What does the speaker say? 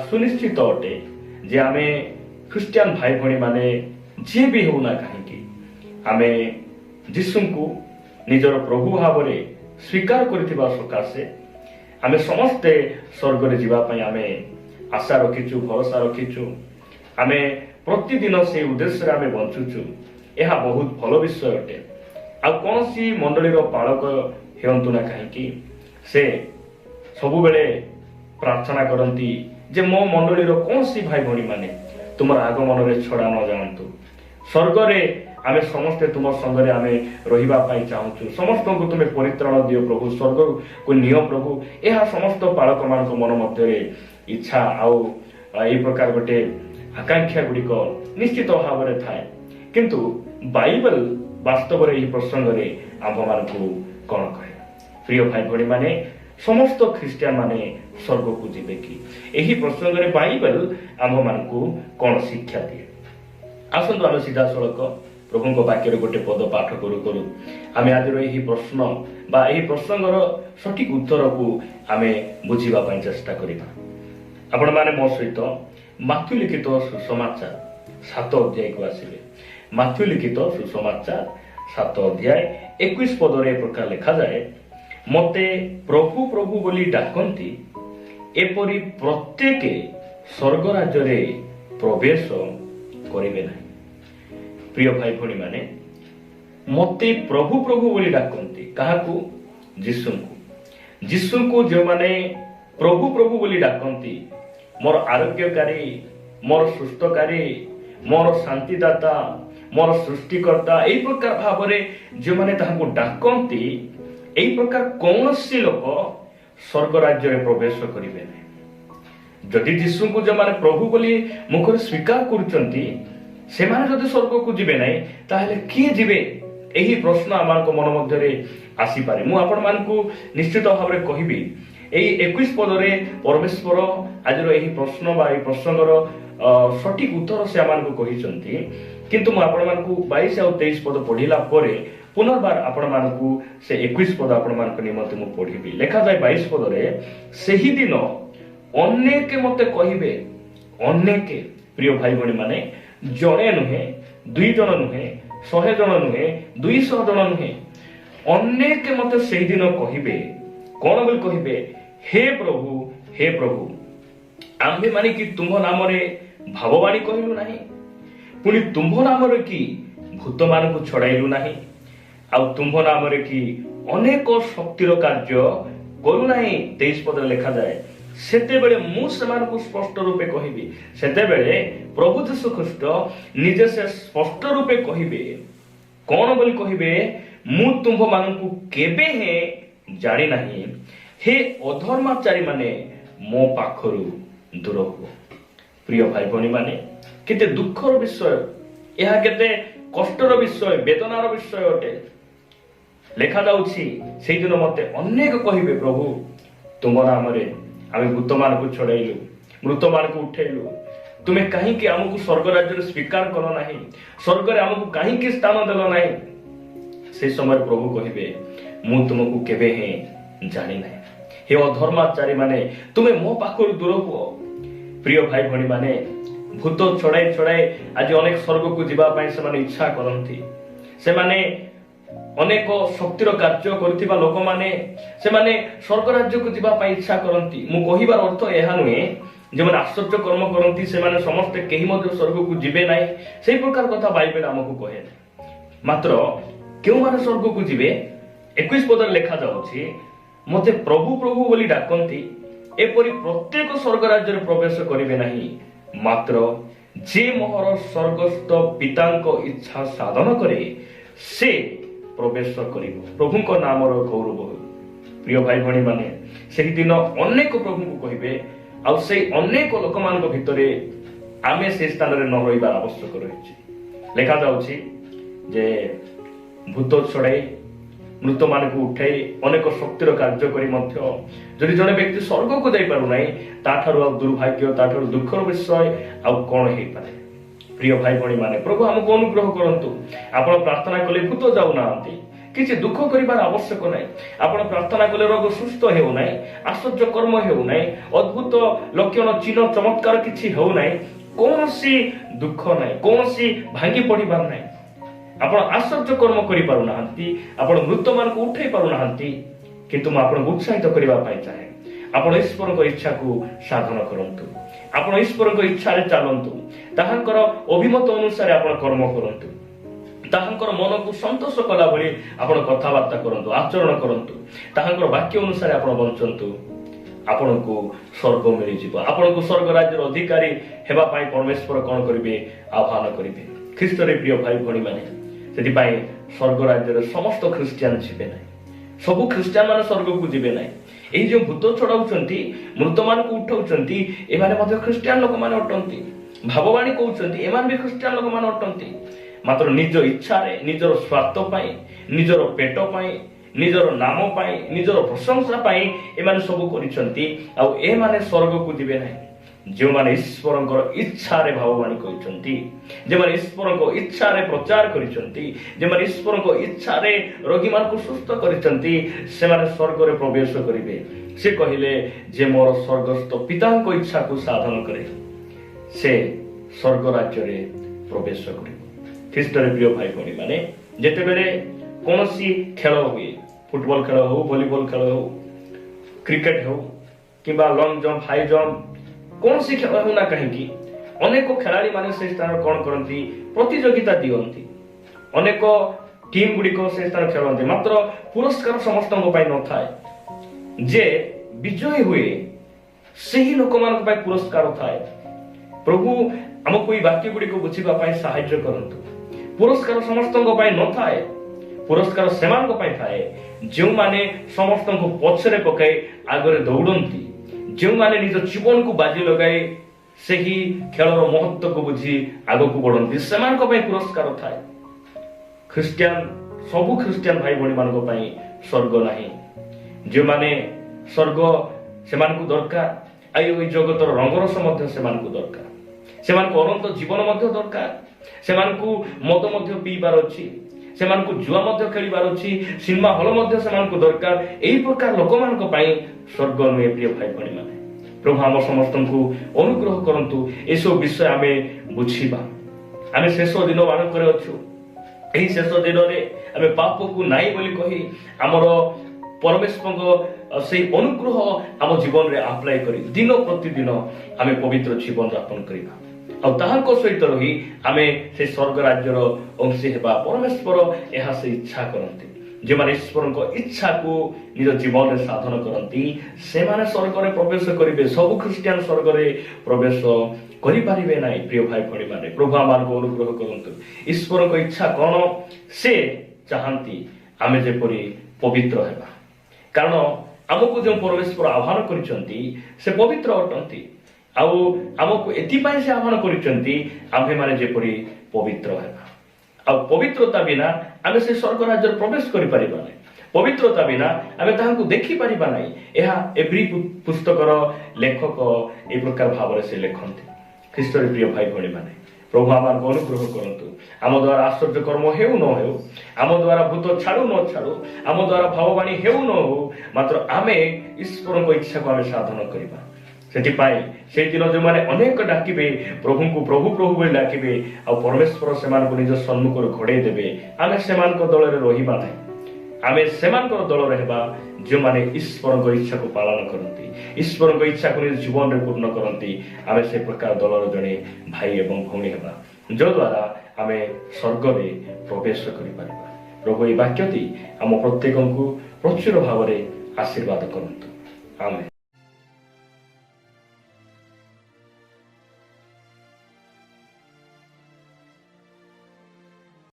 सुनिश्चित अटे जे आमे ख्रिस्टियन भाई भणी माने जी भी होना कहीं आमे जीशु को निजर प्रभु भाव में स्वीकार करथिबा सकाशे आमे समस्ते स्वर्ग रे जीवा पई आमे आशा रखिचु भरोसा रखिचु आमे प्रतिदिन से उद्देश्य आमे बंचुचु यह बहुत भल विषय अटे आ कौन सी मंडलीर पालक हेतु ना कहीं से सबु बेले प्रार्थना करती जे मो मंडलीर कौन सी भाई भणी माने तुम आगमन रे छड़ा न जानतु स्वर्ग रे आमे समस्ते तुम संगरे आमे रहिबा पाई चाहूचु समस्त को तुमे परित्राण दियो प्रभु स्वर्ग को नियो प्रभु यह समस्त पालक मान मन मध्य इच्छा आउ ए प्रकार गोटे आकांक्षा गुड़िक निश्चित भाव में थाए किंतु बाइबल वास्तव में यह प्रसंग रे आम मान को कौन कहे प्रिय भाई भणी माने समस्त ख्रिस्टियन माने स्वर्ग को जीवे कि यही प्रसंग रे बाइबल आम मान को कौन शिक्षा दिए आसतु आम सीधा सड़क प्रभु वाक्य गोटे पद पाठ करू करू आम आज यही प्रश्न बा यही प्रसंगर सठिक उत्तर को आम बुझा चेष्टा करवा आपण माने मो सहित माथ्यू लिखित सुसमाचार 7 अध्याय को आसिबे माथ्यू लिखित सुसमाचार 7 अध्याय 21 पद रे प्रकार लिखा जाए मते प्रभु प्रभु बोली डाकंती एपरी प्रत्येक स्वर्ग राज्य रे प्रवेश करिवे नाही प्रिय भाई भणी माने मते प्रभु प्रभु बोली डाकंती काहाकू जीसु को जो माने प्रभु प्रभु बोली डाकंती मोर आरोग्यकारी मोर सुस्थकारी मोर शांतिदाता मोर सृष्टिकर्ता एई प्रकार भाव में जो माने ताहाकू डाकंती एई प्रकार कौन सी लोक स्वर्ग राज्य रे प्रवेश करिवे नै जदि जीसु को जो माने प्रभु बोली मुखरे स्वीकार करूचंती से माने जदि स्वर्ग को जिबे नै ताहेले किए जिबे एही प्रश्न आमान को मन मध्य रे आसी पारे मु आपण मान को निश्चित भाव में कहबी एही 21 पद रे परमेश्वर आज एही प्रश्न बा एही प्रसंगर सठिक उत्तर से आमान को कहिसंती किंतु मु आपण मान को 22 और 23 पद पढ़िला परे पुनर्बार आपण मान को से 21 पद आपण मान को निमंते मु पढ़िबी लेखा जाय 22 पद रे सेही दिन अनेक मते कहिबे अनेक प्रिय भाई भणी माने जणे नुहे 2 जण नुहे 100 जण नुहे 200 जण नुहे अनेक मते सेही दिन कहिबे कौन बोल कहिबे हे प्रभु आम्भे माने कि तुम नाम रे भाववाणी कहिलु नाही पुनी तुम नाम रे कि भूत मान को छड़ाइलु नाही आ तुम नाम रे कि अनेक शक्तिर कार्य करू नाही 23 पद लिखा जाए सेते बेले मु समान को स्पष्ट रूपे कहिबी सेते बेले प्रभु यीशु ख्रीष्ट निजे से स्पष्ट रूपे कहिबे कौन बोल कहिबे मु तुम मान को केबे हे जानी नाही हे अधर्माचारी माने मो पाखरु दूर हो प्रिय भाई भणी माने केते दुखर विषय यह केते कष्टर विषय वेदनार विषय अटे लेखा जाउछि सेहि दिन मते अनेक कहिबे प्रभु तुम नाम रे आमे भूत मान को छड़ाइलु मृत मान को उठेलु तुमे काहे कि हमकु स्वर्ग राज्य स्वीकार करो नाही स्वर्ग रे हमकु काहे कि स्थान देलो नाही से समय प्रभु कहिबे मु तुमको केबे हे जानी नाही हे अधर्माचारी माने तुमे मो पाखरु दूर हो प्रिय भाई भणी माने भूत छड़ाई छड़ाई आज अनेक स्वर्ग को जीवा पाई से माने इच्छा करंती से माने अनेक शक्तिर कार्य करथिबा लोक माने से माने स्वर्ग राज्य को जीवा पाई इच्छा करंती मु कहिबार अर्थ एहा नुहे जे माने आश्चर्य कर्म करंती से माने समस्त केही मध्ये स्वर्ग को जिबे नाही सेही प्रकार कथा बाइबल हमकु कहे मात्र केउ माने स्वर्ग को जिबे 21 पद लिखा जाउछि मते प्रभु प्रभु बोली डाकंती एपरि प्रत्येक स्वर्ग राज्य रे प्रवेश करिवे नाही मात्र जे मोहर स्वर्गस्थ पितांक इच्छा साधन करे से प्रवेश करिवो प्रभु को नाम रो गौरव हो प्रिय भाई भणी माने सेहि दिन अनेक प्रभु को कहिबे आ से अनेक लोक मान भितरे आमे से स्थान रे न रहिबा आवश्यक रहिछि लेखा जाउछि जे भूत छड़ाई मृत मान को उठाई अनेक शक्तिर कार्य करी मध्य जदि जने व्यक्ति स्वर्ग को जाई पारु नाही ताठारु आ दुर्भाग्य ताठारु दुखर विषय आ कोन हेई पारे प्रिय भाई भणी माने प्रभु हमको अनुग्रह करंतु आपण प्रार्थना कले भूत जाउ नांती କିଛି ଦୁଃଖ କରିବାର ଆବଶ୍ୟକ ନାହିଁ। ଆପଣ ପ୍ରାର୍ଥନା କଲେ ରୋଗ ସୁସ୍ଥ ହେଉନାହିଁ, ଆଶ୍ଚର୍ଯ୍ୟ କର୍ମ ହେଉନାହିଁ, ଅଦ୍ଭୁତ ଲକ୍ଷଣ ଚିହ୍ନ ଚମତ୍କାର କିଛି ହେଉନାହିଁ, କୌଣସି ଦୁଃଖ ନାହିଁ, କୌଣସି ଭାଙ୍ଗି ପଡ଼ିବାର ନାହିଁ। ଆପଣ ଆଶ୍ଚର୍ଯ୍ୟ କର୍ମ କରିପାରୁନାହାନ୍ତି, ଆପଣ ମୃତମାନଙ୍କୁ ଉଠାଇ ପାରୁନାହାନ୍ତି, କିନ୍ତୁ ମୁଁ ଆପଣଙ୍କୁ ଉତ୍ସାହିତ କରିବା ପାଇଁ ଚାହେଁ। ଆପଣ ଈଶ୍ୱରଙ୍କ ଇଚ୍ଛାକୁ ସାଧନ କରନ୍ତୁ, ଆପଣ ଈଶ୍ୱରଙ୍କ ଇଚ୍ଛାରେ ଚାଲନ୍ତୁ, ତାହାଙ୍କର ଅଭିମତ ଅନୁସାରେ ଆପଣ କର୍ମ କରନ୍ତୁ, ତାହାଙ୍କର ମନକୁ ସନ୍ତୋଷ କଲା ଭଳି ଆପଣ କଥାବାର୍ତ୍ତା କରନ୍ତୁ, ଆଚରଣ କରନ୍ତୁ, ତାହାଙ୍କର ବାକ୍ୟ ଅନୁସାରେ ଆପଣ ବଞ୍ଚନ୍ତୁ। ଆପଣଙ୍କୁ ସ୍ୱର୍ଗ ମିଳିଯିବ। ଆପଣଙ୍କୁ ସ୍ୱର୍ଗ ରାଜ୍ୟର ଅଧିକାରୀ ହେବା ପାଇଁ ପରମେଶ୍ୱର କଣ କରିବେ? ଆହ୍ୱାନ କରିବେ। ଖ୍ରୀଷ୍ଟରେ ପ୍ରିୟ ଭାଇ ଭଉଣୀମାନେ, ସେଥିପାଇଁ ସ୍ୱର୍ଗ ରାଜ୍ୟରେ ସମସ୍ତ ଖ୍ରୀଷ୍ଟିଆନ ଯିବେ ନାହିଁ, ସବୁ ଖ୍ରୀଷ୍ଟିଆନ ମାନେ ସ୍ୱର୍ଗକୁ ଯିବେ ନାହିଁ। ଏହି ଯେଉଁ ଭୂତ ଛଡାଉଛନ୍ତି, ମୃତମାନଙ୍କୁ ଉଠାଉଛନ୍ତି, ଏମାନେ ମଧ୍ୟ ଖ୍ରୀଷ୍ଟିଆନ ଲୋକମାନେ ଅଟନ୍ତି। ଭାବବାଣୀ କହୁଛନ୍ତି, ଏମାନେ ବି ଖ୍ରୀଷ୍ଟିଆନ ଲୋକମାନେ ଅଟନ୍ତି। ମାତ୍ର ନିଜ ଇଚ୍ଛାରେ, ନିଜର ସ୍ୱାର୍ଥ ପାଇଁ, ନିଜର ପେଟ ପାଇଁ, ନିଜର ନାମ ପାଇଁ, ନିଜର ପ୍ରଶଂସା ପାଇଁ ଏମାନେ ସବୁ କରିଛନ୍ତି। ଆଉ ଏମାନେ ସ୍ୱର୍ଗକୁ ଯିବେ ନାହିଁ। ଯେଉଁମାନେ ଈଶ୍ୱରଙ୍କର ଇଚ୍ଛାରେ ଭାବବାଣୀ କହିଛନ୍ତି, ଯେଉଁମାନେ ଈଶ୍ୱରଙ୍କ ଇଚ୍ଛାରେ ପ୍ରଚାର କରିଛନ୍ତି, ଯେଉଁମାନେ ଈଶ୍ୱରଙ୍କ ଇଚ୍ଛାରେ ରୋଗୀମାନଙ୍କୁ ସୁସ୍ଥ କରିଛନ୍ତି, ସେମାନେ ସ୍ୱର୍ଗରେ ପ୍ରବେଶ କରିବେ। ସେ କହିଲେ, ଯେ ମୋର ସ୍ୱର୍ଗସ୍ଥ ପିତାଙ୍କ ଇଚ୍ଛାକୁ ସାଧନ କରେ, ସେ ସ୍ୱର୍ଗ ରାଜ୍ୟରେ ପ୍ରବେଶ କରିବ। ଖ୍ରୀଷ୍ଟରେ ପ୍ରିୟ ଭାଇ ଭଉଣୀମାନେ, ଯେତେବେଳେ କୌଣସି ଖେଳ ହୁଏ, ଫୁଟବଲ ଖେଳ ହଉ, ଭଲିବଲ ଖେଳ ହଉ, କ୍ରିକେଟ ହଉ, କିମ୍ବା ଲଙ୍ଗ ଜମ୍ପ, ହାଇ ଜମ୍ପ, କୌଣସି ଖେଳ ହେଉନା କାହିଁକି, ଅନେକ ଖେଳାଳି ମାନେ ସେ ସ୍ଥାନରେ କଣ କରନ୍ତି? ପ୍ରତିଯୋଗିତା ଦିଅନ୍ତି। ଅନେକ ଟିମ୍ ଗୁଡ଼ିକ ସେ ସ୍ଥାନରେ ଖେଳନ୍ତି। ମାତ୍ର ପୁରସ୍କାର ସମସ୍ତଙ୍କ ପାଇଁ ନଥାଏ। ଯେ ବିଜୟୀ ହୁଏ, ସେହି ଲୋକମାନଙ୍କ ପାଇଁ ପୁରସ୍କାର ଥାଏ। ପ୍ରଭୁ ଆମକୁ ଏହି ବାକ୍ୟ ଗୁଡ଼ିକୁ ବୁଝିବା ପାଇଁ ସାହାଯ୍ୟ କରନ୍ତୁ। ପୁରସ୍କାର ସମସ୍ତଙ୍କ ପାଇଁ ନଥାଏ। ପୁରସ୍କାର ସେମାନଙ୍କ ପାଇଁ ଥାଏ ଯେଉଁମାନେ ସମସ୍ତଙ୍କୁ ପଛରେ ପକାଇ ଆଗରେ ଦୌଡ଼ନ୍ତି, ଯେଉଁମାନେ ନିଜ ଜୀବନକୁ ବାଜି ଲଗାଇ ସେହି ଖେଳର ମହତ୍ତ୍ୱକୁ ବୁଝି ଆଗକୁ ବଢନ୍ତି, ସେମାନଙ୍କ ପାଇଁ ପୁରସ୍କାର ଥାଏ। ଖ୍ରୀଷ୍ଟିଆନ, ସବୁ ଖ୍ରୀଷ୍ଟିଆନ ଭାଇ ଭଉଣୀ ମାନଙ୍କ ପାଇଁ ସ୍ୱର୍ଗ ନାହିଁ। ଯେଉଁମାନେ ସ୍ୱର୍ଗ ସେମାନଙ୍କୁ ଦରକାର, ଆଉ ଏହି ଜଗତର ରଙ୍ଗରସ ମଧ୍ୟ ସେମାନଙ୍କୁ ଦରକାର, ସେମାନଙ୍କୁ ଅନନ୍ତ ଜୀବନ ମଧ୍ୟ ଦରକାର, ସେମାନଙ୍କୁ ମଦ ମଧ୍ୟ ପିଇବାର ଅଛି, ସେମାନଙ୍କୁ ଜୁଆ ମଧ୍ୟ ଖେଳିବାର ଅଛି, ସିନେମା ହଲ ମଧ୍ୟ ସେମାନଙ୍କୁ ଦରକାର। ଏହି ପ୍ରକାର ଲୋକମାନଙ୍କ ପାଇଁ ସ୍ୱର୍ଗ ନୁହେଁ। ପ୍ରିୟ ଭାଇ ଭଉଣୀମାନେ, ପ୍ରଭୁ ଆମ ସମସ୍ତଙ୍କୁ ଅନୁଗ୍ରହ କରନ୍ତୁ, ଏସବୁ ବିଷୟ ଆମେ ବୁଝିବା। ଆମେ ଶେଷ ଦିନ ମାନଙ୍କରେ ଅଛୁ। ଏହି ଶେଷ ଦିନରେ ଆମେ ପାପକୁ ନାହିଁ ବୋଲି କହି ଆମର ପରମେଶ୍ୱରଙ୍କ ସେହି ଅନୁଗ୍ରହ ଆମ ଜୀବନରେ ଆପ୍ଲାଏ କରି ଦିନ ପ୍ରତିଦିନ ଆମେ ପବିତ୍ର ଜୀବନ ଯାପନ କରିବା। ଆଉ ତାହାଙ୍କ ସହିତ ରହି ଆମେ ସେ ସ୍ୱର୍ଗ ରାଜ୍ୟର ଅଂଶୀ ହେବା। ପରମେଶ୍ୱର ଏହା ସେ ଇଚ୍ଛା କରନ୍ତି। ଯେଉଁମାନେ ଈଶ୍ୱରଙ୍କ ଇଚ୍ଛାକୁ ନିଜ ଜୀବନରେ ସାଧନ କରନ୍ତି, ସେମାନେ ସ୍ୱର୍ଗରେ ପ୍ରବେଶ କରିବେ। ସବୁ ଖ୍ରୀଷ୍ଟିଆନ ସ୍ୱର୍ଗରେ ପ୍ରବେଶ କରିପାରିବେ ନାହିଁ। ପ୍ରିୟ ଭାଇ ଭଉଣୀମାନେ, ପ୍ରଭୁ ଆମମାନଙ୍କୁ ଅନୁଗ୍ରହ କରନ୍ତୁ। ଈଶ୍ୱରଙ୍କ ଇଚ୍ଛା କଣ? ସେ ଚାହାନ୍ତି ଆମେ ଯେପରି ପବିତ୍ର ହେବା। କାରଣ ଆମକୁ ଯେଉଁ ପରମେଶ୍ୱର ଆହ୍ୱାନ କରିଛନ୍ତି, ସେ ପବିତ୍ର ଅଟନ୍ତି। ଆଉ ଆମକୁ ଏଥିପାଇଁ ସେ ଆହ୍ୱାନ କରିଛନ୍ତି, ଆମ୍ଭେମାନେ ଯେପରି ପବିତ୍ର ହେବା। ଆଉ ପବିତ୍ରତା ବିନା ଆମେ ସେ ସ୍ୱର୍ଗ ରାଜ୍ୟରେ ପ୍ରବେଶ କରିପାରିବା ନାହିଁ। ପବିତ୍ରତା ବିନା ଆମେ ତାହାଙ୍କୁ ଦେଖିପାରିବା ନାହିଁ। ଏହା ଏଭ୍ରି ପୁସ୍ତକର ଲେଖକ ଏହି ପ୍ରକାର ଭାବରେ ସେ ଲେଖନ୍ତି। ଖ୍ରୀଷ୍ଟରେ ପ୍ରିୟ ଭାଇ ଭଉଣୀମାନେ, ପ୍ରଭୁ ଆମମାନଙ୍କୁ ଅନୁଗ୍ରହ କରନ୍ତୁ। ଆମ ଦ୍ୱାରା ଆଶ୍ଚର୍ଯ୍ୟ କର୍ମ ହେଉ ନ ହେଉ, ଆମ ଦ୍ୱାରା ଭୂତ ଛାଡୁ ନ ଛାଡୁ, ଆମ ଦ୍ୱାରା ଭାବବାଣୀ ହେଉ ନ ହେଉ, ମାତ୍ର ଆମେ ଈଶ୍ୱରଙ୍କ ଇଚ୍ଛାକୁ ଆମେ ସାଧନ କରିବା। ସେଥିପାଇଁ ସେଇଦିନ ଯେଉଁମାନେ ଅନେକ ଡାକିବେ, ପ୍ରଭୁଙ୍କୁ ପ୍ରଭୁ ପ୍ରଭୁ ବୋଲି ଡାକିବେ, ଆଉ ପରମେଶ୍ୱର ସେମାନଙ୍କୁ ନିଜ ସମ୍ମୁଖରୁ ଘୋଡ଼େଇ ଦେବେ, ଆମେ ସେମାନଙ୍କ ଦଳରେ ରହିବା ନାହିଁ। ଆମେ ସେମାନଙ୍କର ଦଳରେ ହେବା ଯେଉଁମାନେ ଈଶ୍ୱରଙ୍କ ଇଚ୍ଛାକୁ ପାଳନ କରନ୍ତି, ଈଶ୍ୱରଙ୍କ ଇଚ୍ଛାକୁ ନିଜ ଜୀବନରେ ପୂର୍ଣ୍ଣ କରନ୍ତି। ଆମେ ସେ ପ୍ରକାର ଦଳର ଜଣେ ଭାଇ ଏବଂ ଭଉଣୀ ହେବା, ଯଦ୍ୱାରା ଆମେ ସ୍ୱର୍ଗରେ ପ୍ରବେଶ କରିପାରିବା। ପ୍ରଭୁ ଏହି ବାକ୍ୟଟି ଆମ ପ୍ରତ୍ୟେକଙ୍କୁ ପ୍ରଚୁର ଭାବରେ ଆଶୀର୍ବାଦ କରନ୍ତୁ। ଆମେନ୍।